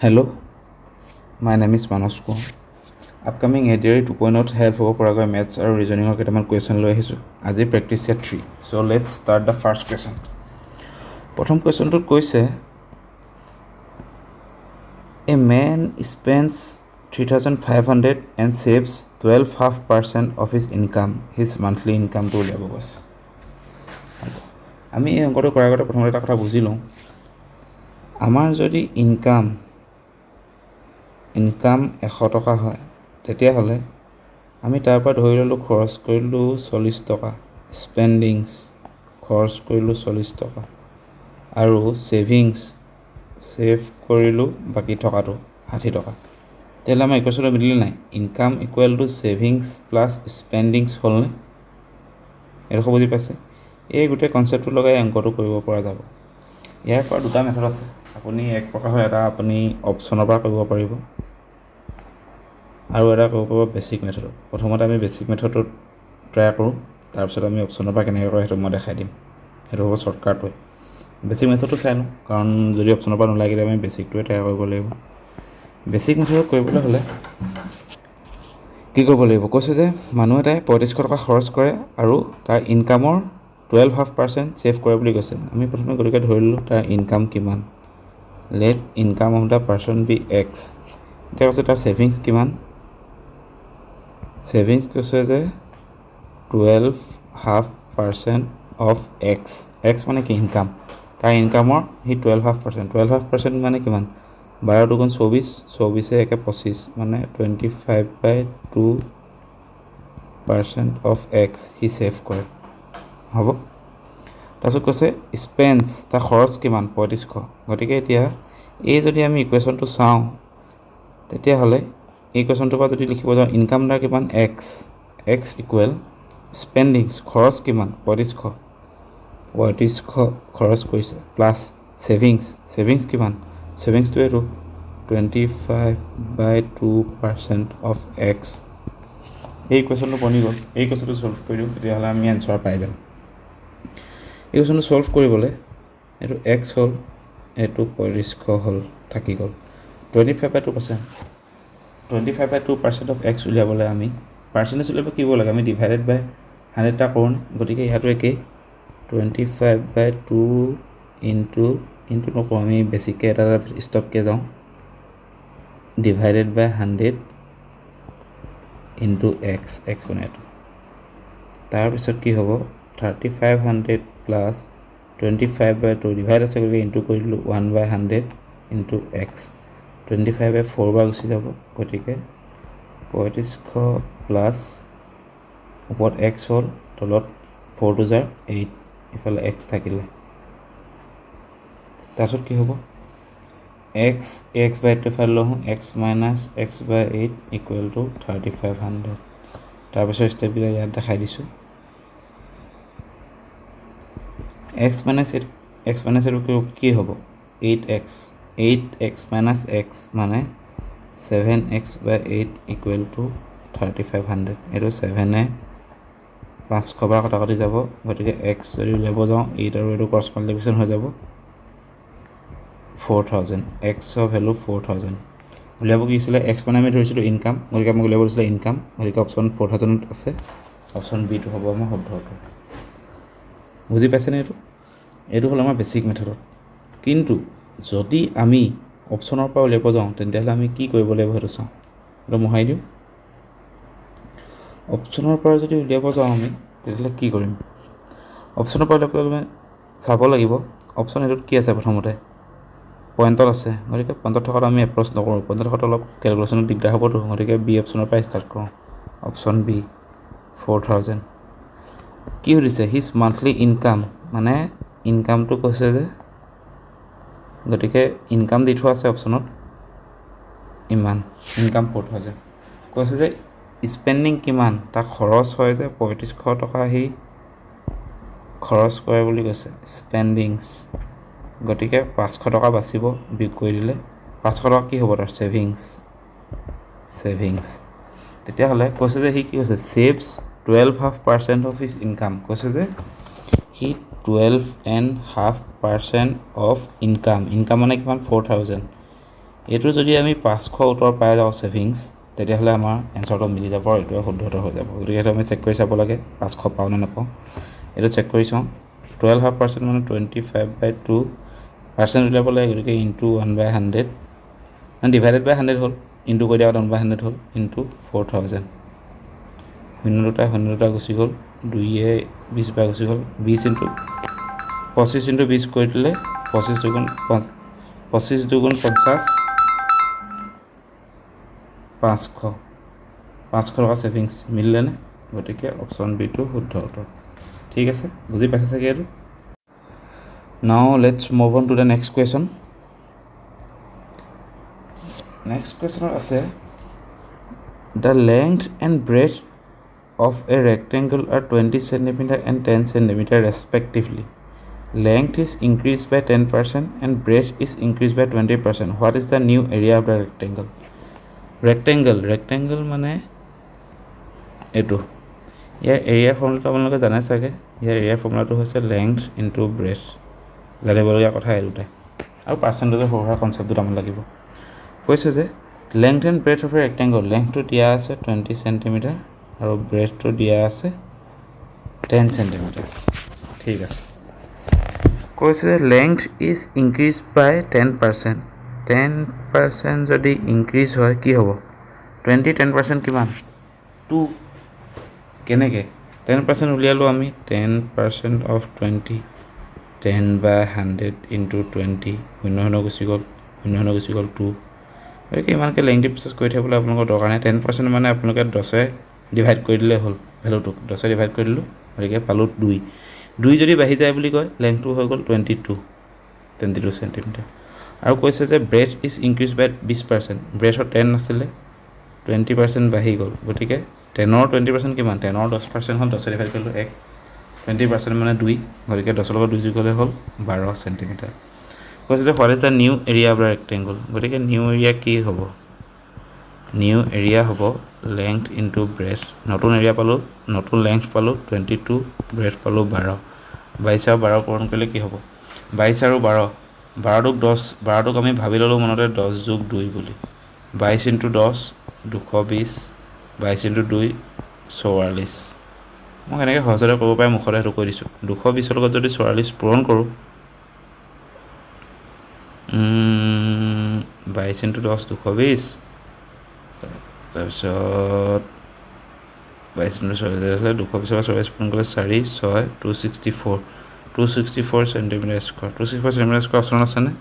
Hello, my name is Manos Kumar. Upcoming ADRE 2.0 help হ'ব পৰাকৈ maths আৰু reasoning কেইটামান question লৈ আহিছোঁ। আজি practice set 3. So let's start the first question. প্ৰথম questionটোত কৈছে A man spends 3,500 and saves 12.5% of his income. His monthly income to উলিয়াব কৈছে। আমি এই অংকটো কৰাৰ আগতে প্ৰথমতে এটা কথা বুজি লওঁ। আমাৰ যদি ইনকাম 100 টকা হয় তেতিয়াহ'লে আমি তাৰ পৰা ধৰি ল'লোঁ খৰচ কৰিলোঁ 40 টকা, স্পেণ্ডিংছ খৰচ কৰিলোঁ 40 টকা আৰু ছেভ কৰিলোঁ বাকী টকাটো 60 টকা। তেতিয়াহ'লে আমাৰ ইকুৱেশ্যনটো মিলিলে নাই? Income equal to savings plus spendings হ'লনে? এইটো বুজি পাইছে? এই গোটেই কনচেপ্টটো লগাই অংকটো কৰিব পৰা যাব। ইয়াৰ পৰা দুটা মেথড আছে। আপুনি এক প্ৰকাৰৰ এটা আপুনি অপশ্যনৰ পৰা কৰিব পাৰিব আৰু এটা কৰিব পাৰিব বেছিক মেথডত। প্ৰথমতে আমি বেছিক মেথডটোত ট্ৰাই কৰোঁ, তাৰপিছত আমি অপশ্যনৰ পৰা কেনেকৈ কৰে সেইটো মই দেখাই দিম। সেইটো হ'ব শ্বৰ্টকাট হয়। বেছিক মেথডটো চাই লওঁ, কাৰণ যদি অপশ্যনৰ পৰা নোলায় আমি বেছিকটোৱে ট্ৰাই কৰিব লাগিব। বেছিক মেথডত কৰিবলৈ হ'লে কি কৰিব লাগিব? কৈছে যে মানুহ এটাই 3500 টকা খৰচ কৰে আৰু তাৰ ইনকামৰ 12.5% ছেভ কৰে বুলি কৈছে। আমি প্ৰথমে গতিকে ধৰি ল'লোঁ তাৰ ইনকাম কিমান। Let income of the person be x. এতিয়া কৈছে তাৰ ছেভিংছ কিমান। ছেভিংছ কৈছে যে 12.5% অফ এক্স। এক্স মানে কি? ইনকাম। তাৰ ইনকামৰ সি 12.5%। 12.5% মানে কিমান? 12 দুগুণ 24, 24 একে 25 মানে 25/2% অফ এক্স সি ছেভ কৰে। হ'ব। তাৰপিছত কৈছে স্পেন্স, তাৰ খৰচ কিমান? 3500। গতিকে এতিয়া এই যদি আমি ইকুৱেশ্যনটো চাওঁ তেতিয়াহ'লে এই ইকুৱেশ্যনটোৰ পৰা যদি লিখিব যাওঁ ইনকাম তাৰ কিমান? এক্স ইকুৱেল স্পেণ্ডিংছ খৰচ কিমান? 3500 খৰচ কৰিছে প্লাছ ছেভিংছ কিমান? ছেভিংছটো এইটো 25/2% অফ এক্স। এই ইকুৱেশ্যনটো বনি গ'ল। এই ইকুৱেশ্যনটো ছল্ভ কৰি দিওঁ, তেতিয়াহ'লে আমি এনচাৰ পাই যাম। এই কুৱেশ্যনটো ছল্ভ কৰিবলৈ এইটো এক্স হ'ল, এইটো 3500 হ'ল, থাকি গ'ল 25/2%। 25/2% অফ এক্স উলিয়াবলৈ আমি পাৰ্চেণ্টেজ উলিয়াব কি হ'ব লাগে? আমি ডিভাইডেড বাই 100টা কৰোঁ। গতিকে ইয়াতো একেই 25/2 ইনটু নকৰোঁ, আমি বেছিকৈ এটা ষ্টপকৈ যাওঁ, ডিভাইডেড বাই 100 ইনটু এক্স মানে এইটো। তাৰপিছত কি হ'ব? 3500 প্লাছ 25/2 ডিভাইড আছে গতিকে ইনটু কৰি দিলোঁ 1/100 ইনটু এক্স। 25/4 বাৰ গুচি যাব, গতিকে 3500 প্লাছ ওপৰত এক্স হ'ল, তলত 4 2 জাৰ 8, ইফালে এক্স থাকিলে। তাৰপিছত কি হ'ব? x/8 ফাইল লওঁ, x-x/8 ইকুৱেল টু 3500। তাৰপিছত ষ্টেপবিলাক ইয়াত দেখাই দিছোঁ। x-8 কি হ'ব? 8x - x মানে 7x/8 ইকুৱেল টু 3500। এইটো 7এ 500 বাৰ কটাকটি যাব, গতিকে এক্স যদি উলিয়াব যাওঁ 8 আৰু এইটো ক্ৰছ মাল্টিপ্লিকেশ্যন হৈ যাব 4000। এক্সৰ ভেলু 4000 উলিয়াব কি হৈছিলে? এক্স মানে আমি ধৰিছিলোঁ ইনকাম, গতিকে আমাক উলিয়াব দিছিলে ইনকাম, গতিকে অপশ্যন 4000 আছে। অপশ্যন বিটো হ'ব আমাৰ শুদ্ধটো। বুজি পাইছেনে? এইটো হ'ল আমাৰ বেছিক মেথডত। কিন্তু যদি আমি অপশ্যনৰ পৰা উলিয়াব যাওঁ তেতিয়াহ'লে আমি কি কৰিব লাগিব সেইটো চাওঁ। এইটো মোহাৰি দিওঁ। অপশ্যনৰ পৰা যদি উলিয়াব যাওঁ আমি তেতিয়াহ'লে কি কৰিম? অপশ্যনৰ পৰা উলিয়াবলৈ চাব লাগিব অপশ্যন এইটোত কি আছে। প্ৰথমতে পইণ্টত আছে, গতিকে পইণ্টত থকাটো আমি এপ্ৰ'চ নকৰোঁ। পইণ্টত থকাটো অলপ কেলকুলেশ্যনত দিগদাৰ হ'বতো, গতিকে বি অপশ্যনৰ পৰা ষ্টাৰ্ট কৰোঁ। Option B 4000। কি সুধিছে? হিজ মান্থলি ইনকাম মানে ইনকামটো কৈছে যে, গতিকে ইনকাম দি থোৱা আছে অপশ্যনত ইমান, ইনকাম 4000। কৈছে যে স্পেণ্ডিং কিমান? তাৰ খৰচ হয় যে 3500 টকা সি খৰচ কৰে বুলি কৈছে, স্পেণ্ডিংছ। গতিকে 500 টকা বাচিব বিয়োগ কৰি দিলে। 500 টকা কি হ'ব? তাৰ ছেভিংছ। তেতিয়াহ'লে কৈছে যে সি কি কৈছে? ছেভছ 12.5% অফ হিজ ইনকাম। কৈছে যে সি 12.5% অফ ইনকাম মানে কিমান? 4000 এইটো যদি আমি 500 উত্তৰ পাই যাওঁ ছেভিংছ, তেতিয়াহ'লে আমাৰ এনচাৰটো মিলি যাব আৰু এইটো শুদ্ধ উত্তৰ হৈ যাব। গতিকে এইটো আমি চেক কৰি চাব লাগে 500 পাওঁ নে নাপাওঁ। এইটো চেক কৰি চাওঁ। 12.5% মানে 25/2 পাৰ্চেণ্ট উলিয়াব লাগে। গতিকে ইনটু 1/100 মানে ডিভাইডেড বাই 100 হ'ল, ইনটু কৰি দিয়া 1/100 হ'ল, ইনটু 4000। শূন্য দুটা গুচি গ'ল, 2-এ 20 বাৰ গুচি গ'ল। 20 ইনটু 25 ইনটু 20 কৰি দিলে 25 দুগুণ 50, 500 টকা ছেভিংছ মিলিলেনে? গতিকে অপশ্যন বিটো শুদ্ধ উত্তৰ। ঠিক আছে, বুজি পাইছে চাগে এইটো। Now let's move on to the next question. Next কুৱেশ্যনত আছে the length and breadth of a rectangle are 20 cm and 10 cm respectively. Length is increased by 10% and breadth is increased by 20%. What is the new area of the rectangle? Rectangle মানে এইটো, ইয়াৰ area ফৰ্মুলাটো আপোনালোকে জানে চাগে। ইয়াৰ area ফৰ্মুলাটো হৈছে length into breath. জানিবলগীয়া কথা এই দুটাই, আৰু পাৰ্চেণ্টেজৰ সৰু সুৰা কনচেপ্ট দুটামান লাগিব। কৈছে যে length and breadth of a rectangle, লেংথটো দিয়া আছে 20 cm আৰু ব্ৰেথটো দিয়া আছে 10 cm। ঠিক আছে, কৈছে লেংথ ইজ ইনক্ৰিজ বাই 10%। 10% যদি ইনক্ৰিজ হয় কি হ'ব? 10% কিমান? 2। কেনেকৈ 10% উলিয়ালোঁ আমি? 10% অফ 20, 10/100 ইনটু 20, 0 গুচি গ'ল, 0 গুচি গ'ল 2। গতিকে ইমানকৈ লেংথি প্ৰচেছ কৰি থাকিবলৈ আপোনালোকৰ দৰকাৰ নাই। 10% মানে আপোনালোকে 10 ডিভাইড কৰি দিলে হ'ল, ভেলুটোক 10 ডিভাইড কৰি দিলোঁ, গতিকে পালোঁ 2 যদি বাঢ়ি যায় বুলি কয়, লেংথটো হৈ গ'ল 22 cm। আৰু কৈছে যে ব্ৰেথ ইজ ইনক্ৰিজ বাই 20%। ব্ৰেথৰ 10 আছিলে, 20% বাঢ়ি গ'ল, গতিকে 10ৰ 20% কিমান? 10ৰ 10% হ'ল, 10 ডিভাইড কৰিলোঁ 1, 20% মানে 2, গতিকে 10ৰ লগত 2 যোগ হ'লে হ'ল 12 cm। কৈছে যে what is the new area of the rectangle. গতিকে নিউ এৰিয়া কি হ'ব? নিউ এৰিয়া হ'ব লেংথ ইনটু ব্ৰেথ। নতুন এৰিয়া পালোঁ, নতুন লেংথ পালোঁ 22, ব্ৰেথ পালোঁ 12। 22 আৰু 12 পূৰণ কৰিলে কি হ'ব? 22 আৰু 12, 12টোক 10, 12টোক আমি ভাবি ল'লোঁ মনতে 10 যোগ 2 বুলি। 22 ইনটু 10 220, 22 ইনটু 2 44। মই এনেকৈ সহজতে কৰিব পাৰে মুখতে সেইটো কৈ দিছোঁ। 220ৰ লগত যদি 44 পূৰণ কৰোঁ, 22 ইনটু 10 220, তাৰপিছত 22 ইনটু 44 আছে, 220 পৰা 44 পূৰণ কৰিলে 4, 6, 264, 264 cm²। 264 cm² অপশ্যন আছেনে?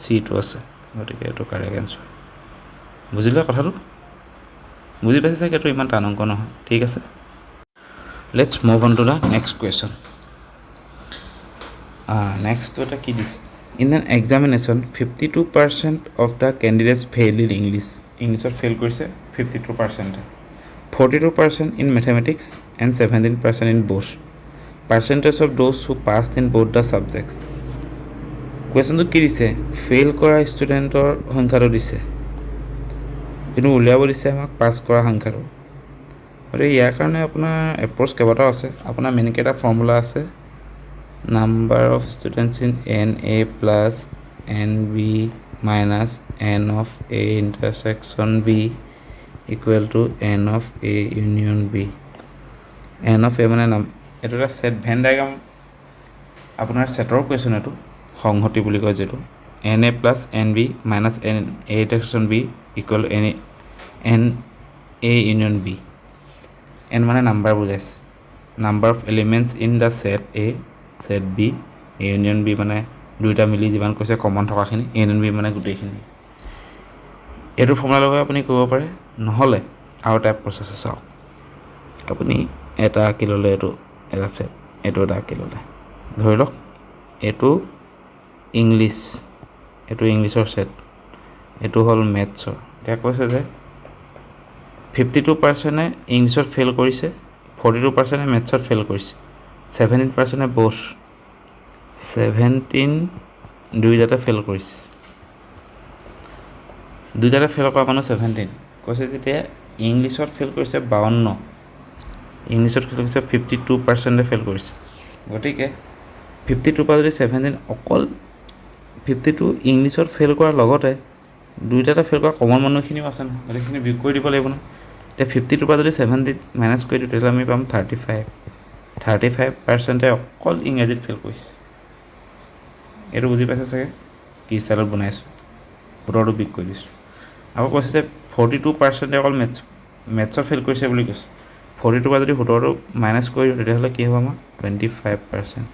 চিটো আছে, গতিকে এইটো কাৰেক্ট এনচাৰ। বুজিলে কথাটো? বুজি পাইছে চাগে, এইটো ইমান টান অংক নহয়। ঠিক আছে, let's move on to the next question. নেক্সটটো এটা কি দিছে? In an examination 52% of the candidates fail in English. ইংলিছত ফেইল কৰিছে 52%, 42% in mathematics and 17% in both. Percentage of those who passed in both the subjects. কুৱেশ্যনটো কি দিছে? Fail কৰা ষ্টুডেণ্টৰ সংখ্যাটো দিছে, কিন্তু উলিয়াব দিছে আমাক পাছ কৰা সংখ্যাটো। গতিকে ইয়াৰ কাৰণে আপোনাৰ এপ্ৰ'চ কেইবাটাও আছে। আপোনাৰ মেইনকেইটা ফৰ্মুলা আছে। Number of students in NA plus NB minus N of A intersection B equal to N of A union B। N of A মানে এইটো এটা ছেট ভেন ডায়েগ্ৰাম, আপোনাৰ ছেটৰ কুৱেশ্যন এইটো, সংহতি বুলি কয় যিটো। NA plus NB minus N A intersection B equal to N A union B। N মানে নাম্বাৰ বুজাইছে, number of elements in the set A, set B, union B মানে দুইটা মিলি যিমান কৈছে কমন থকাখিনি, ইউনিয়ন B মানে গোটেইখিনি। এইটো ফৰ্মুলা লগাই আপুনি কৰিব পাৰে, নহ'লে আৰু এটা প্ৰচেছ আছে চাওক। আপুনি এটা আঁকি ল'লে, এইটো এটা ছেট, এইটো এটা আঁকি ল'লে। ধৰি লওক এইটো ইংলিছ, এইটো ইংলিছৰ ছেট, এইটো হ'ল মেথছৰ। এতিয়া কৈছে যে 52%-এ ইংলিছত ফেইল কৰিছে, 42%-এ মেথছত ফেইল কৰিছে, 17%-এ বোথ, 17 দুইটাতে ফেইল কৰিছে। দুইটাতে ফেইল কৰা মানুহ 17। কৈছে যেতিয়া ইংলিছত ফেইল কৰিছে 52, ইংলিছত ফেইল কৰিছে 52%-এ ফেইল কৰিছে। গতিকে 52 পৰা যদি 17, অকল 52 ইংলিছত ফেইল কৰাৰ লগতে দুইটাতে ফেল কৰা কমন মানুহখিনিও আছে নহয়, গোটেইখিনি বিয়োগ কৰি দিব লাগিব নহয়। এতিয়া 52 পৰা যদি 70 মাইনাছ কৰি দিওঁ তেতিয়াহ'লে আমি পাম 35% অকল ইংৰাজীত ফেল কৰিছে। এইটো বুজি পাইছে চাগে কি ষ্টাইলত বনাইছোঁ, সোতৰটো বিয়োগ কৰি দিছোঁ। আকৌ কৈছে যে 42% অকল মেথছত ফেল কৰিছে বুলি কৈছে। 42 পৰা যদি সোতৰটো মাইনাছ কৰি দিওঁ তেতিয়াহ'লে কি হ'ব আমাৰ 25%।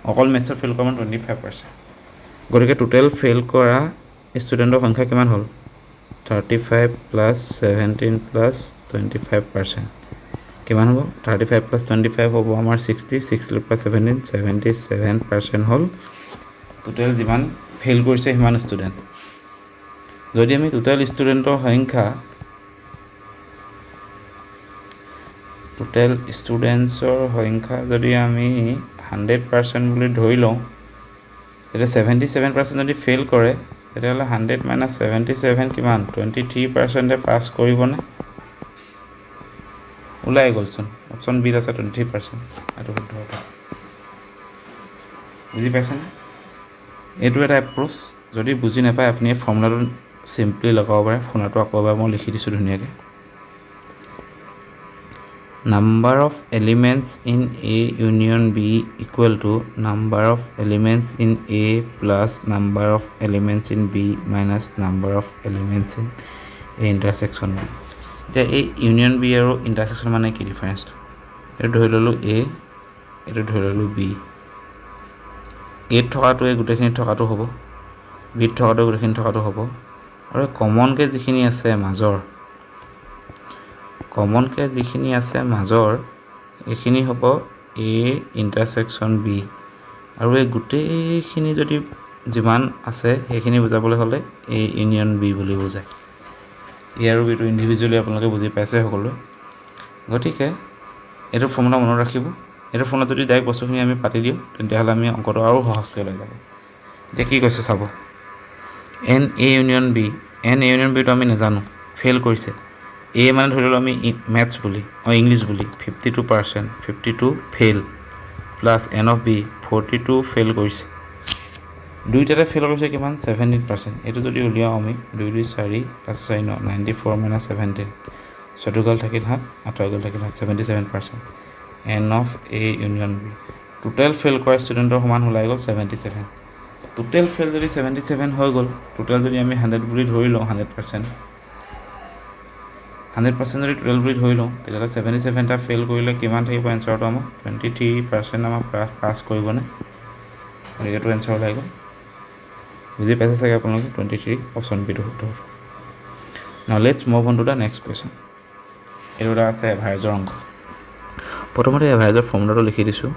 অকল মেথছত ফেল কৰা মানে 25%। গতিকে টোটেল ফেইল কৰা ষ্টুডেণ্টৰ সংখ্যা কিমান হ'ল? 35 প্লাছ 17 প্লাছ 25%। কিমান হ'ব? 35 প্লাছ 25 হ'ব আমাৰ 60 প্লাছ 17 77% হ'ল টোটেল যিমান ফেইল কৰিছে সিমান ষ্টুডেণ্ট। যদি আমি টোটেল ষ্টুডেণ্টৰ সংখ্যা যদি আমি 100% বুলি ধৰি লওঁ তেতিয়া 77% যদি ফেইল কৰে তেতিয়াহ'লে 100 মাইনাছ 77 কিমান 23%-এ পাছ কৰিবনে? ওলাই গ'লচোন, অপশ্যন বিত আছে 23%। এইটো শুদ্ধ কথা। বুজি পাইছেনে? এইটো এটা এপ্ৰ'চ। যদি বুজি নাপায় আপুনি এই ফৰ্মুলাটো চিম্পলি লগাব পাৰে। ফৰ্মুলাটো আকৌ এবাৰ মই লিখি দিছোঁ ধুনীয়াকৈ। Number of elements in A union B equal to number of elements in A plus number of elements in B minus number of elements in A intersection B. এতিয়া এই ইউনিয়ন বি আৰু ইণ্টাৰছেকশ্যন মানে কি ডিফাৰেঞ্চটো? এইটো ধৰি ল'লোঁ A, এইটো ধৰি ল'লোঁ B। এত থকাটো এই গোটেইখিনি থকাটো হ'ব, বিত থকাটো গোটেইখিনি থকাটো হ'ব, আৰু কমনকৈ যিখিনি আছে মাজৰ এইখিনি হ'ব A ইণ্টাৰছেকশ্যন B। আৰু এই গোটেইখিনি যদি যিমান আছে সেইখিনি বুজাবলৈ হ'লে A ইউনিয়ন B বুলি বুজায়। এ আৰু বিটো ইণ্ডিভিজুৱেলি আপোনালোকে বুজি পাইছে সকলোৱে। গতিকে এইটো ফৰ্মুলা মনত ৰাখিব। এইটো ফৰ্মুলা যদি ডাইৰেক্ট বস্তুখিনি আমি পাতি দিওঁ তেতিয়াহ'লে আমি অংকটো আৰু সহজকৈ লৈ যাব। এতিয়া কি কৈছে চাব, এন এ ইউনিয়ন বিটো আমি নাজানো, ফেইল কৰিছে। এ মানে ধৰি ললোঁ আমি মেথছ বুলি ইংলিছ বুলি 52%, 52 fail plus N of B 42 fail কৰিছে। দুইটাতে ফেইল কৰিছে কিমান 17%। এইটো যদি উলিয়াওঁ আমি 2 2 4 5 4 9 94 মাইনাছ 17, 4 থাকিল 7, 8 থাকিল 7, 77%। N of A union B total fail কৰা ষ্টুডেণ্টৰ সমান ওলাই গ'ল 77। টোটেল ফেইল যদি 77 হৈ গ'ল, টোটেল যদি আমি 100 বুলি ধৰি লওঁ 100% যদি টোটেল বুলি ধৰি লওঁ তেতিয়াহ'লে 77টা ফেইল কৰিলে কিমান থাকিব এনচাৰটো আমাৰ 23% আমাক পাছ কৰিবনে? গতিকে এইটো এনচাৰ ওলাই গ'ল। বুজি পাইছে চাগে আপোনালোকে 23 অপশ্যন বিটো শুদ্ধ। নাও let's move on to the next question. এইটো এটা আছে এভাৰেজৰ অংক। প্ৰথমতে এভাৰেজৰ ফৰ্মুলাটো লিখি দিছোঁ।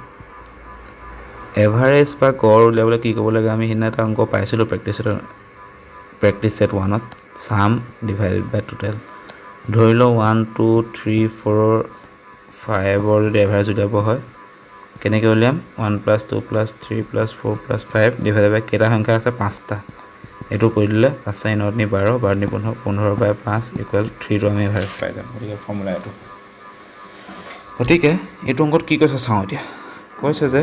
এভাৰেজ বা গড় উলিয়াবলৈ কি ক'ব লাগে? আমি সেইদিনা এটা অংক পাইছিলোঁ প্ৰেক্টিছ ছেট 1ত, ছাম ডিভাইডেড বাই টোটেল। ধৰি লওঁ 1 2 3 4 5ৰ যদি এভাৰেজ উলিয়াব হয় কেনেকৈ উলিয়াম? 1 + 2 + 3 + 4 + 5 ডিভাইডেড বাই কেইটা সংখ্যা আছে? 5টা। এইটো কৰি দিলে 5 4 9 12 12 15 15/5 = 3টো আমি এভাৰেজ পাই যাম। গতিকে ফৰ্মুলা এইটো। গতিকে এইটো অংকত কি কৈছে চাওঁ এতিয়া। কৈছে যে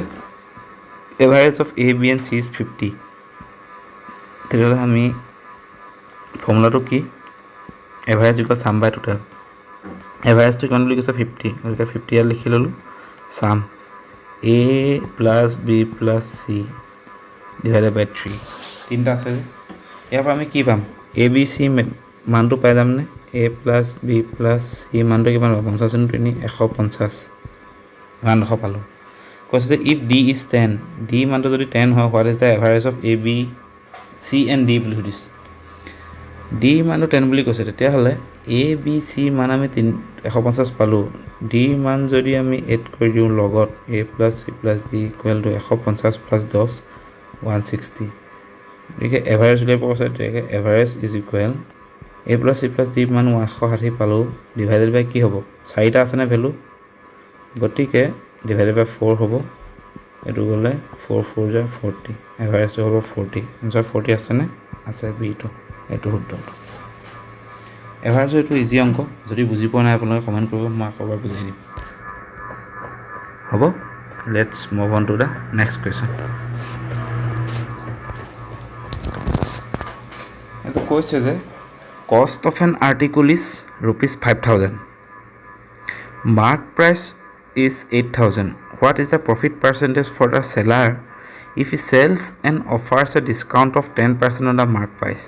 average of A, B and C is 50। তেতিয়াহ'লে আমি ফৰ্মুলাটো কি? Average equal sum by total. এভাৰেজটো কিমান বুলি কৈছে? 50। গতিকে 50 ইয়াত লিখি ল'লোঁ। Sum A + B + C divided by 3 তিনিটা আছে যে ইয়াৰ পৰা আমি কি পাম? A B C মানটো পাই যামনে? A + B + C মানটো কিমান হ'ব? 50 × 3 150 মান 100 পালোঁ। কৈছে যে ইফ D is 10, D মানটো যদি 10 হয়, what is the average of A, B, C and D বুলি সুধিছে। D মানটো 10 বুলি কৈছে, তেতিয়াহ'লে A, B, C মান আমি 150 পালোঁ। D মান যদি আমি এড কৰি দিওঁ লগত A + C + D = 150 + 10 160। গতিকে এভাৰেজ উলিয়াব কৈছে, তেতিয়া average is equal A + C + D মান 160 পালোঁ ডিভাইডেড বাই কি হ'ব? 4টা আছেনে ভেলু? গতিকে ডিভাইডেড বাই 4 হ'ব। এইটো গ'লে 4 4 × 40, এভাৰেজটো হ'ব 40। এনচাৰ 40 আছেনে? আছে বিটো। এইটো শুদ্ধ। এভাৰেজৰ এইটো ইজি অংক। যদি বুজি পোৱা নাই আপোনালোকে কমেণ্ট কৰিব, মই আকৌ এবাৰ বুজাই দিম। হ'ব, let's move on to the next question. এইটো কৈছে যে Cost of an article is rupees 5,000. Mark price is 8,000. What is the profit percentage for the seller if he sells and offers a discount of 10% on the mark price?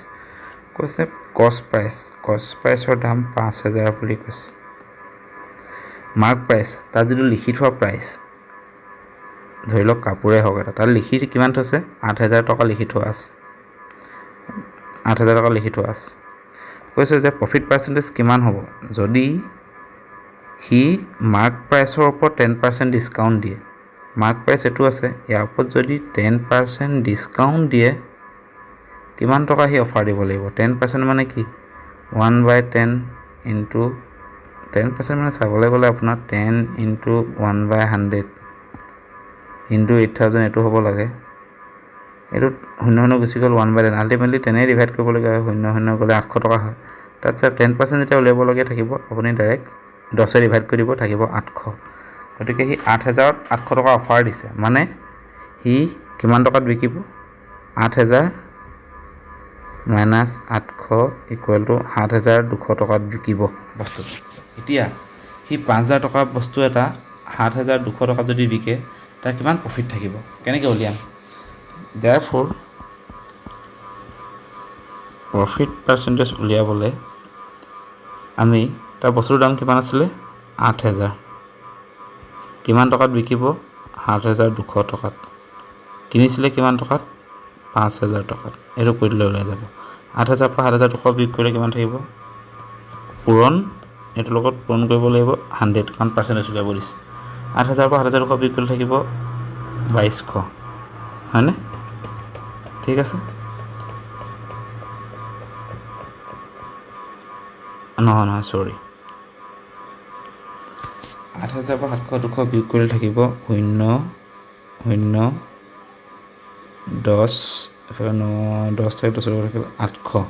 কৈছে cost priceৰ দাম 5,000 বুলি কৈছে। Mark price তাত যিটো লিখি থোৱা price, ধৰি লওক কাপোৰে হওক এটা, তাত লিখি কিমান থৈছে 8,000 টকা লিখি থোৱা আছে, 8,000 টকা লিখি থোৱা আছে। কৈছে যে প্ৰফিট পাৰ্চেণ্টেজ কিমান হ'ব যদি সি মাৰ্ক প্ৰাইচৰ ওপৰত 10% ডিছকাউণ্ট দিয়ে। মাৰ্ক প্ৰাইচ এইটো আছে, ইয়াৰ ওপৰত যদি 10% ডিছকাউণ্ট দিয়ে কিমান টকা সি অফাৰ দিব লাগিব। 10% মানে কি 1/10 ইনটু 10% মানে চাবলৈ গ'লে আপোনাৰ 10 ইনটু 1/100 ইনটু 8,000 এইটো হ'ব লাগে। এইটো 0 গুচি গ'ল 1/10, আল্টিমেটলি 10 ডিভাইড কৰিবলগীয়া হয়, 0 গ'লে 800 টকা হয়। তাত 10% যেতিয়া উলিয়াবলগীয়া থাকিব আপুনি ডাইৰেক্ট 10 ডিভাইড কৰি দিব, থাকিব 800। গতিকে সি 8,000ত 800 টকা অফাৰ দিছে, মানে সি কিমান টকাত বিকিব 8,000 মাইনাছ 800 ইকুৱেল টু 7,200 টকাত বিকিব বস্তুটো। এতিয়া সি 5,000 টকাৰ বস্তু এটা 7,200 টকাত যদি বিকে তাৰ কিমান প্ৰফিট থাকিব, কেনেকৈ উলিয়াম? Therefore প্ৰফিট পাৰ্চেণ্টেজ উলিয়াবলৈ আমি তাৰ বস্তুৰ দাম কিমান আছিলে 8,000, কিমান টকাত বিকিব 7,200 টকাত, কিনিছিলে কিমান টকাত 5,000 টকাত। এইটো কৰি দিলে ওলাই যাব। 8,000 পৰা 7,200 বিক্ৰী কৰিলে কিমান থাকিব পূৰণ, এইটোৰ লগত পূৰণ কৰিব লাগিব 100, কাৰণ পাৰ্চেণ্টেজ উলিয়াব দিছে। 8,000 পৰা 7,200 বিক্ৰী কৰিলে থাকিব 2,200, হয়নে? ঠিক আছে, নহয় চৰি, 8,000 পৰা 7,200 বিক্ৰী কৰিলে থাকিব 0 0 10 10 থাকিব 800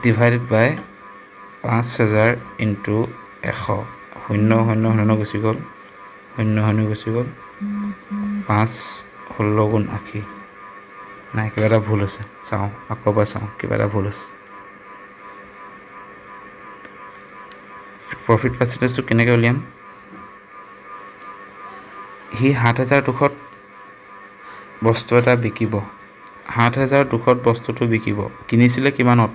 ডিভাইডেড বাই 5,000 ইনটু 100, 0 গুচি গ'ল 0 গুচি গ'ল 5 16 গুণ 80। নাই, কিবা এটা ভুল হৈছে, চাওঁ আকৌ এবাৰ চাওঁ, কিবা এটা ভুল হৈছে। প্ৰফিট পাৰ্চেণ্টেজটো কেনেকৈ উলিয়াম? সি 7,200ত বস্তু এটা বিকিব, 7,200ত বস্তুটো বিকিব, কিনিছিলে কিমানত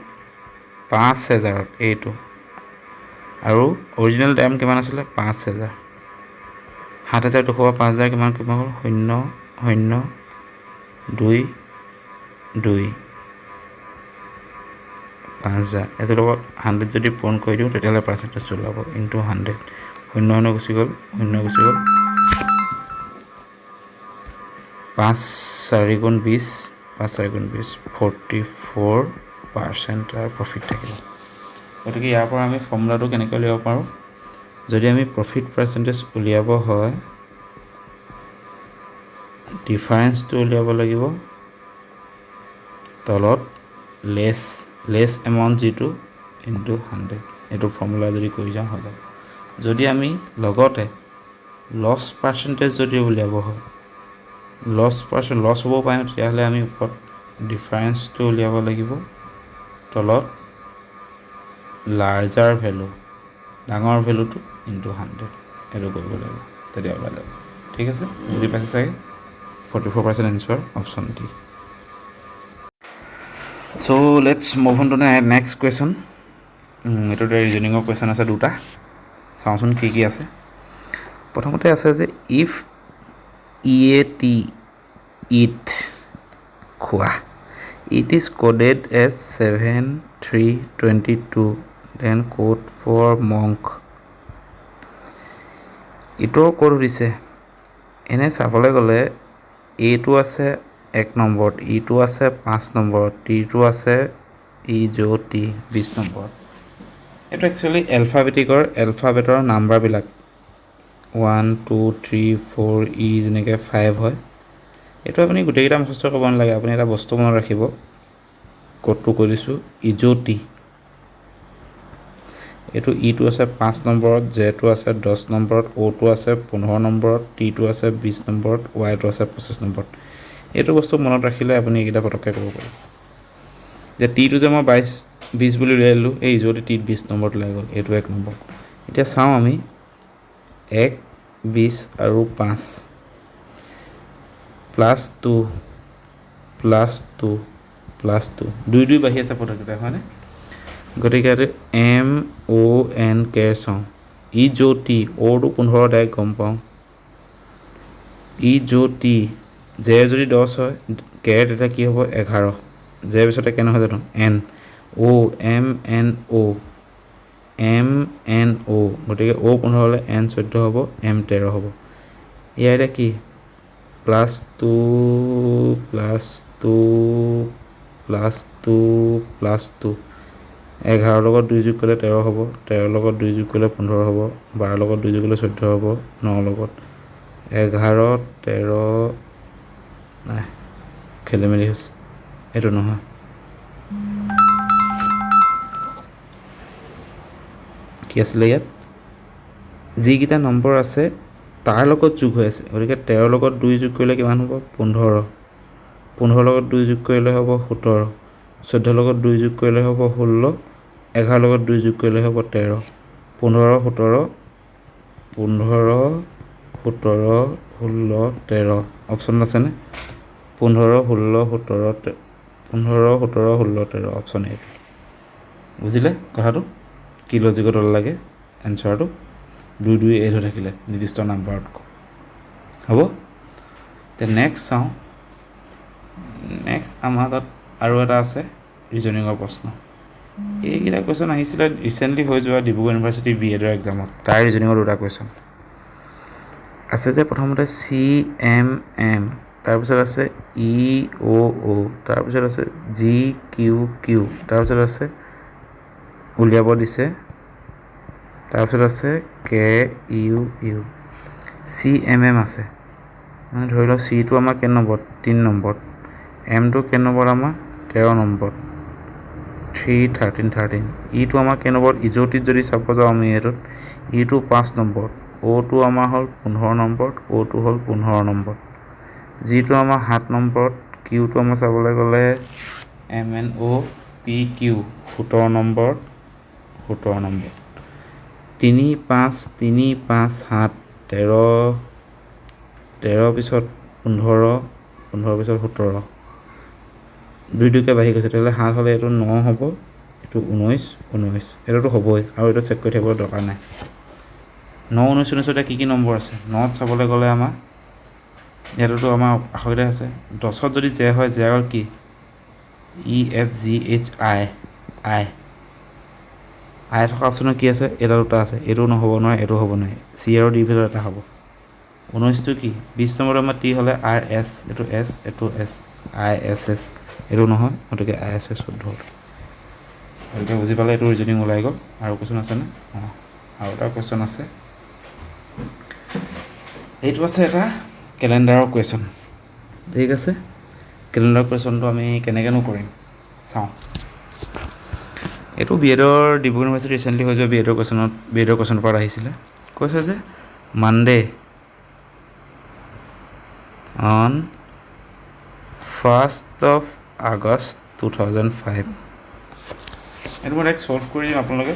5,000ত এইটো, আৰু অৰিজিনেল দাম কিমান আছিলে 5,000। 7,200 পৰা 5,000 কিমান হ'ল 0 0 2 2 5,000, এইটোৰ লগত 100 যদি পূৰণ কৰি দিওঁ তেতিয়াহ'লে পাৰ্চেণ্টেজটো ওলাব ইনটু 100, 0 গুচি গ'ল 5 4 গুণ 20 44% তাৰ প্ৰফিট থাকিব। গতিকে ইয়াৰ পৰা আমি ফৰ্মুলাটো কেনেকৈ উলিয়াব পাৰোঁ, যদি আমি প্ৰফিট পাৰ্চেণ্টেজ উলিয়াব হয় ডিফাৰেঞ্চটো উলিয়াব লাগিব তলত লেছ এমাউণ্ট যিটো ইনটু 100, এইটো ফৰ্মুলা যদি কৰি যাওঁ হৈ যাব। যদি আমি লগতে লছ পাৰ্চেণ্টেজ যদি উলিয়াব হয়, লছ হ'ব পাৰে ন, তেতিয়াহ'লে আমি ওপৰত ডিফাৰেঞ্চটো উলিয়াব লাগিব, তলত লাৰ্জাৰ ভেলু ডাঙৰ ভেলুটো ইনটু 100, এইটো কৰিব লাগিব, তেতিয়া ওলাই যাব। ঠিক আছে, বুজি পাইছে চাগে? 44% answer option D. So' let's move on to next question. এইটোতে ৰিজনিঙৰ কুৱেশ্যন আছে দুটা, চাওঁচোন কি কি আছে। প্ৰথমতে আছে যে ইফ EAT ইট খোৱা, it is coded as 7322, then code for monk. ইটো ক'ত সুধিছে, এনে চাবলৈ গ'লে এটো আছে 1 নম্বৰত, ইটো আছে 5 নম্বৰত, টিটো আছে টি 20 নম্বৰত। এইটো একচুৱেলি এলফাবেটৰ নাম্বাৰবিলাক 1 2 3 4 যেনেকৈ 5 হয়। এইটো আপুনি গোটেইকেইটা মুখস্থ কৰিব নালাগে, আপুনি এটা বস্তু মনত ৰাখিব, ক'ডটো কৈ দিছোঁ টি। এইটো ইটো আছে 5 নম্বৰত, জেটো আছে 10 নম্বৰত, অ'টো আছে 15 নম্বৰত, টিটো আছে 20 নম্বৰত, ৱাইটো আছে 25 নম্বৰত। এইটো বস্তু মনত ৰাখিলে আপুনি এইকেইটা পটককৈ কৰিব পাৰিব যে টিটো যে মই 20 বুলি উলিয়াই দিলোঁ এই যদি টিত 20 নম্বৰত ওলাই গ'ল এইটো 1 নম্বৰ এতিয়া চাওঁ আমি 1 20 আৰু 5 +2 +2 +2 দুই দুই বাঢ়ি আছে পটককেইটা হয়নে গতিকে MON কে চাওঁ ই যদি অ'টো 15 ডাইৰেক্ট গম পাওঁ ই যদি জেৰ যদি 10 হয় কেৰ তেতিয়া কি হ'ব 11 জেৰ পিছতে কে নহয় জানো N O M N O গতিকে O 15 হ'লে N 14 হ'ব M 13 হ'ব ইয়াৰ এতিয়া কি +2 11 লগত 2 যোগ কৰিলে 13 হ'ব 13 লগত 2 যোগ কৰিলে 15 হ'ব 12 লগত 2 যোগ কৰিলে 14 হ'ব 9 লগত 11 13 নাই খেলি মেলি হৈছে এইটো নহয় কি আছিলে ইয়াত যিকেইটা নম্বৰ আছে তাৰ লগত যোগ হৈ আছে গতিকে 13 লগত 2 যোগ কৰিলে কিমান হ'ব 15 15 লগত 2 যোগ কৰিলে হ'ব 17 14 লগত 2 যোগ কৰিলে হ'ব 16 11 লগত 2 যোগ কৰিলে হ'ব 13 15 17 16 অপশ্যন আছেনে 15 16 17 15 17 16 13 অপশ্যন এ বুজিলে কথাটো কি লজিকত লাগে এনচাৰটো 2 2 8 হৈ থাকিলে নিৰ্দিষ্ট নাম্বাৰত হ'ব তে নেক্সট চাওঁ নেক্সট আমাৰ তাত আৰু এটা আছে ৰিজনিঙৰ প্ৰশ্ন এইকেইটা কুৱেশ্যন আহিছিলে ৰিচেণ্টলি হৈ যোৱা ডিব্ৰুগড় ইউনিভাৰ্চিটি BEdৰ এক্সামত তাৰ ৰিজনিঙৰ দুটা কুৱেশ্যন আছে যে প্ৰথমতে CMM তাৰপিছত আছে EOO তাৰপিছত আছে GQQ তাৰপিছত আছে উলিয়াব দিছে তাৰপিছত আছে KUU CMM আছে মানে ধৰি লওক চিটো আমাৰ কেই নম্বৰত 3 নম্বৰত এমটো কেই নম্বৰত আমাৰ 13 নম্বৰত 3 13 ইটো আমাৰ কেই নম্বৰত ইজটিত যদি চাব যাওঁ আমি এইটোত ইটো 5 নম্বৰত অ'টো আমাৰ হ'ল 15 নম্বৰত অ'টো হ'ল 15 নম্বৰত জিটো আমাৰ 7 নম্বৰত কিউটো আমাৰ চাবলৈ গ'লে MNOPQ 17 নম্বৰত 3 5 7 13 পিছত 15 পিছত 17 দুই দুইকৈ বাঢ়ি গৈছে তেতিয়াহ'লে 7 হ'লে এইটো 9 হ'ব এইটো 19 এইটোতো হ'বই আৰু এইটো চেক কৰি থাকিব দৰকাৰ নাই 9 19 এতিয়া কি নম্বৰ আছে 9ত চাবলৈ গ'লে আমাৰ ইয়াতোতো আমাৰ আখৰকেইটা আছে 10ত যদি জে হয় জে আৰু কি EFGHI আই থকা অপশ্যনত কি আছে এটা দুটা আছে এইটো নহ'ব নোৱাৰে এইটো হ'ব নোৱাৰে চি আৰু ডি ভিতৰত এটা হ'ব 19টো কি 20 নম্বৰত আমাৰ টি হ'লে RS এইটো S এইটো S ISS এইটো নহয় গতিকে ISS 14 ভালকৈ বুজি পালে এইটো ৰিজনিং ওলাই গ'ল আৰু কুৱেশ্যন আছেনে অঁ আৰু এটা কুৱেশ্যন আছে এইটো আছে এটা কেলেণ্ডাৰৰ কুৱেশ্যন ঠিক আছে কেলেণ্ডাৰ কুৱেশ্যনটো আমি কেনেকৈনো কৰিম চাওঁ এইটো BEdৰ ডিব্ৰুগড় ইউনিভাৰ্চিটি ৰিচেণ্টলি হৈ যোৱা BEdৰ কুৱেশ্যন পেপাৰত আহিছিলে কৈছে যে Monday on 1st of August 2005 এইটো মই ডাইৰেক্ট ছল্ভ কৰি দিম আপোনালোকে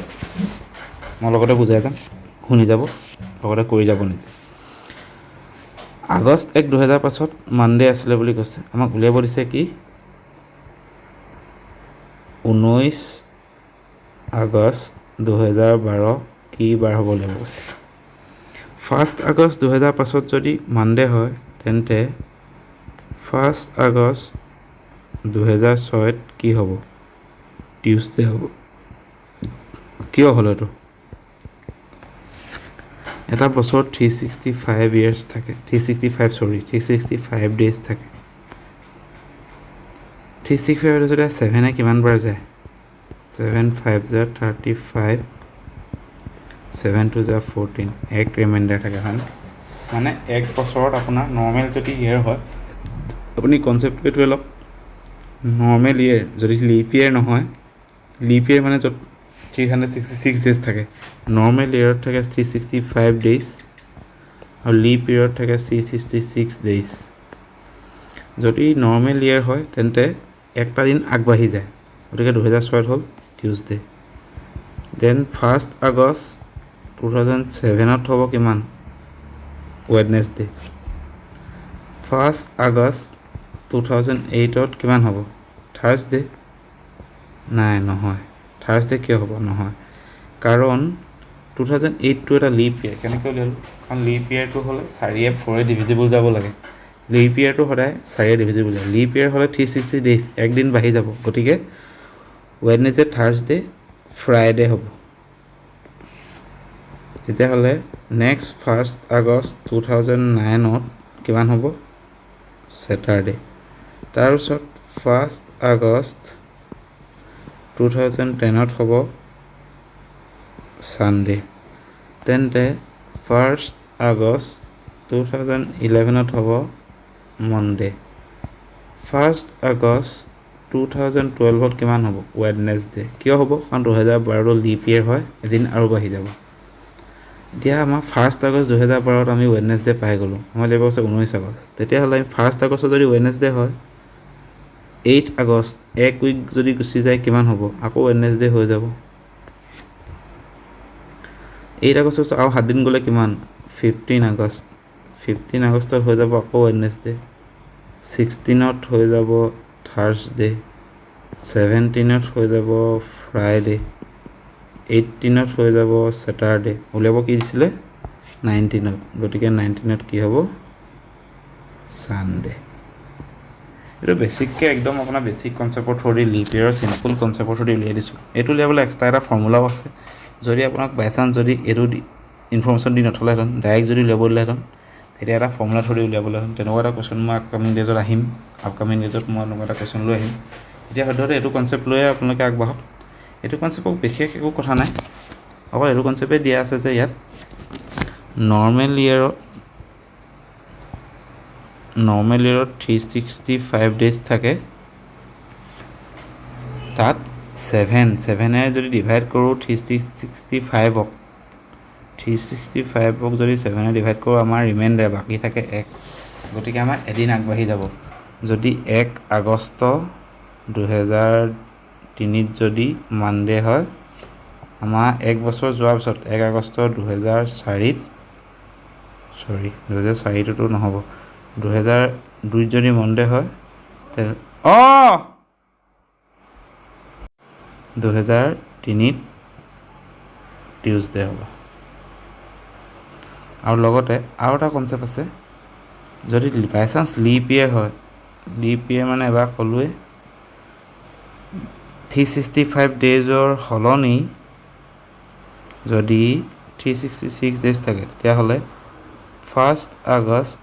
মই লগতে বুজাই যাম শুনি যাব লগতে কৰি যাব নিজে আগষ্ট 1 2005 মানডে আছিলে বুলি কৈছে আমাক উলিয়াব দিছে কি 19 আগষ্ট 2012 কি বাৰ হ'ব উলিয়াব কৈছে 1 আগষ্ট 2005 যদি মানডে হয় তেন্তে 1 আগষ্ট 2006 কি হ'ব টিউজডে হ'ব কিয় হ'ল এইটো এটা বছৰত 365 ইয়াৰ্ছ থাকে 365 ডেজ থাকে 365 যদি 7 কিমান বাৰ যায় 7 5 35 7 2 14 এক ৰিমাইণ্ডাৰ থাকে হয় মানে এক বছৰত আপোনাৰ নৰ্মেল যদি ইয়েৰ হয় আপুনি কনচেপ্টটো এইটোৱে লওক নৰ্মেল ইয়েৰ যদি লিপ ইয়েৰ নহয় লিপ ইয়েৰ মানে য'ত 366 ডেজ থাকে নৰ্মেল ইয়েৰত থাকে 365 ডেজ আৰু লিপ ইয়েৰত থাকে 366 ডেজ যদি নৰ্মেল ইয়েৰ হয় তেন্তে একটা দিন আগবাঢ়ি যায়, গতিকে 2006 হ'ল টিউজডে। দেন 1 আগষ্ট 2007 হ'ব কিমান? ৱেডনেছডে। 1 আগষ্ট 2008 কিমান হ'ব? থাৰ্ছডে। নাই, নহয়। থাৰ্ছডে কিয় হ'ব? নহয়, কাৰণ 2008টো এটা লিপ ইয়েৰ। কেনেকৈ উলিয়ালোঁ? কাৰণ লিপ ইয়েৰটো হ'লে 4 4 ডিভিজিবল যাব লাগে। লিপ ইয়েৰটো সদায় 4 ডিভিজিবল যায়। লিপ ইয়েৰ হ'লে 360 ডেইজ, একদিন বাঢ়ি যাব, গতিকে ৱেডনেছডে, থাৰ্ছডে, ফ্ৰাইডে হ'ব। তেতিয়াহ'লে নেক্সট 1 আগষ্ট 2009 কিমান হ'ব? ছেটাৰডে। তাৰপিছত 1 আগষ্ট 2010 হ'ব ছানডে। তেন্তে 1 আগষ্ট 2011 হ'ব মনডে। 1 আগষ্ট 2012 কিমান হ'ব? ৱেডনেছডে। কিয় হ'ব? কাৰণ 2012 লিপ ইয়েৰ হয়, এদিন আৰু বাঢ়ি যাব। এতিয়া আমাৰ 1 আগষ্ট 2012 আমি ৱেডনেছডে পাই গ'লোঁ, আমাৰ লাগিব আছে 19 আগষ্ট। তেতিয়াহ'লে 1 আগষ্টত যদি ৱেডনেছডে হয়, 8 আগষ্ট, এক উইক যদি গুচি যায় কিমান হ'ব? আকৌ ৱেডনেছডে হৈ যাব। 8 আগষ্টৰ পিছত আৰু 7 দিন গ'লে কিমান? 15 আগষ্ট। 15 আগষ্টত হৈ যাব আকৌ ৱেডনেছডে। 16ত হৈ যাব থাৰ্ছডে। 17ত হৈ যাব ফ্ৰাইডে। 18ত হৈ যাব ছেটাৰডে। উলিয়াব কি দিছিলে? 19ত। গতিকে 19ত কি হ'ব? ছানডে। এইটো বেছিককৈ একদম আপোনাৰ বেছিক কনচেপ্টৰ থ্ৰু দি লিপ ইয়েৰৰ চিম্পল কনচেপ্টৰ থ্ৰু দি উলিয়াই দিছোঁ। এইটো উলিয়াবলৈ এক্সট্ৰা এটা ফৰ্মুলাও আছে। যদি আপোনাক বাই চান্স যদি এইটো ইনফৰ্মেশ্যন দি নথলেহেঁতেন, ডাইৰেক্ট যদি উলিয়াব দিলেহেঁতেন, তেতিয়া এটা ফৰ্মুলা থ্ৰু দি উলিয়াবলৈহেঁতেন। তেনেকুৱা এটা কুৱেশ্যন মই আপকামিং ডেজত আহিম। আপকামিং ডেজত মই এনেকুৱা এটা কুৱেশ্যন লৈ আহিম। এতিয়া সদ্যহতে এইটো কনচেপ্ট লৈয়ে আপোনালোকে আগবাঢ়ক। এইটো কনচেপ্টক বিশেষ একো কথা নাই, অকল এইটো কনচেপ্টেই দিয়া আছে যে ইয়াত নৰ্মেল ইয়েৰত 365 ডেইজ থাকে, তাত 7 যদি ডিভাইড কৰোঁ 365ক, 365ক যদি 7 ডিভাইড কৰোঁ, আমাৰ ৰিমাইণ্ডাৰ বাকী থাকে 1, গতিকে আমাৰ এদিন আগবাঢ়ি যাব। যদি 1 আগষ্ট 2003 যদি মানডে হয়, আমাৰ 1 বছৰ যোৱাৰ পিছত 1 আগষ্ট 2004টোতো নহ'ব, 2002 যদি মনডে হয়, 2003 টিউজডে হ'ব। আৰু লগতে আৰু এটা কনচেপ্ট আছে, যদি বাই চান্স লিপ ইয়েৰ হয়, লিপ ইয়েৰ মানে এবাৰ ক'লোৱে 365 ডেইজৰ সলনি যদি 366 ডেইজ থাকে, তেতিয়াহ'লে 1 আগষ্ট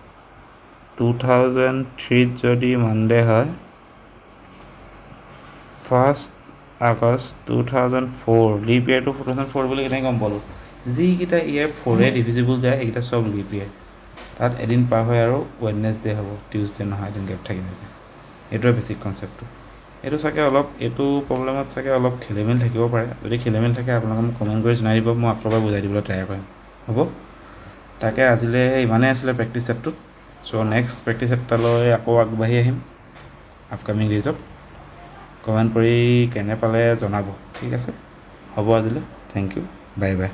2003 যদি মানডে হয়, 1 আগষ্ট 2004, লিপ ইয়েৰটো 2004 বুলি কেনেকৈ গম পালোঁ? যিকেইটা ইয়েৰ 4 ডিভিজিবল যায় সেইকেইটা চব লিপ ইয়েৰ। তাত এদিন পাৰ হয় আৰু ৱেডনেছডে হ'ব, টিউজডে নহয়, এদিন গেপ থাকি যায়। এইটোৱে বেছিক কনচেপ্টটো। এইটো চাগে অলপ, এইটো প্ৰব্লেমত চাগে অলপ খেলিমেলি থাকিব পাৰে। যদি খেলিমেলি থাকে আপোনালোকে মোক কমেণ্ট কৰি জনাই দিব, মই আপোনালোকক বুজাই দিবলৈ ট্ৰাই কৰিম। হ'ব, তাকে আজিলৈ ইমানেই আছিলে প্ৰেক্টিচ ছেটটোত। চ' নেক্সট প্ৰেক্টিচ ছেটটালৈ আকৌ আগবাঢ়ি আহিম আপকামিং ডেইজত। কমেণ্ট কৰি কেনে পালে জনাব, ঠিক আছে? হ'ব আজিলৈ, থেংক ইউ, বাই বাই।